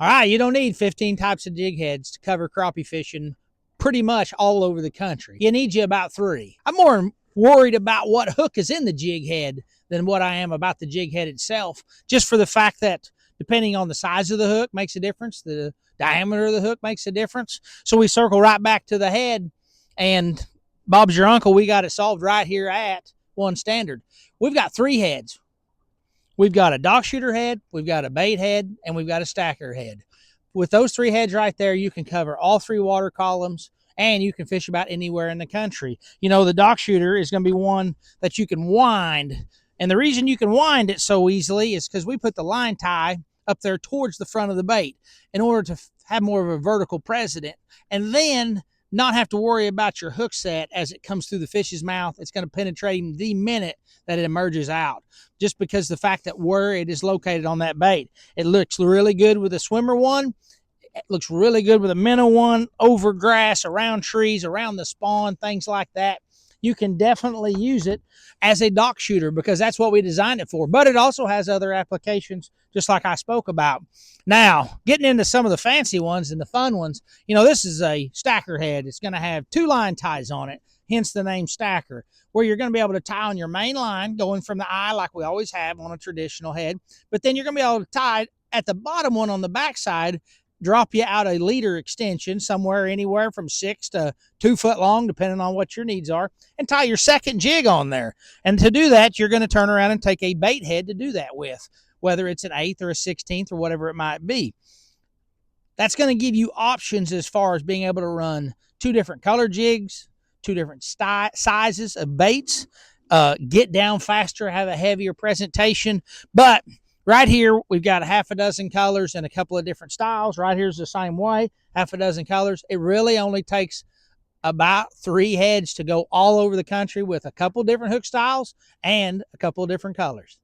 All right, you don't need 15 types of jig heads to cover crappie fishing pretty much all over the country. You need you about 3. I'm more worried about what hook is in the jig head than what I am about the jig head itself, just for the fact that depending on the size of the hook makes a difference, the diameter of the hook makes a difference. So we circle right back to the head, and Bob's your uncle, we got it solved right here at One Standard. We've got 3 heads. We've got a dock shooter head, we've got a bait head, and we've got a stacker head. With those 3 heads right there, you can cover all 3 water columns, and you can fish about anywhere in the country. You know, the dock shooter is going to be one that you can wind. And the reason you can wind it so easily is because we put the line tie up there towards the front of the bait in order to have more of a vertical precedent. And then not have to worry about your hook set as it comes through the fish's mouth. It's going to penetrate him the minute that it emerges out, just because the fact that where it is located on that bait. It looks really good with a swimmer one. It looks really good with a minnow one, over grass, around trees, around the spawn, things like that. You can definitely use it as a dock shooter because that's what we designed it for. But it also has other applications, just like I spoke about. Now, getting into some of the fancy ones and the fun ones, you know, this is a stacker head. It's going to have 2 line ties on it, hence the name stacker, where you're going to be able to tie on your main line going from the eye like we always have on a traditional head. But then you're going to be able to tie at the bottom one on the backside, drop you out a leader extension somewhere anywhere from 6 to 2 foot long, depending on what your needs are, and tie your second jig on there. And to do that, you're going to turn around and take a bait head to do that with, whether it's an 1/8 or a 16th or whatever it might be. That's going to give you options as far as being able to run 2 different color jigs, 2 different sizes of baits, get down faster, have a heavier presentation. But right here, we've got a half a dozen colors and a couple of different styles. Right here's the same way, half a dozen colors. It really only takes about 3 heads to go all over the country with a couple different hook styles and a couple of different colors.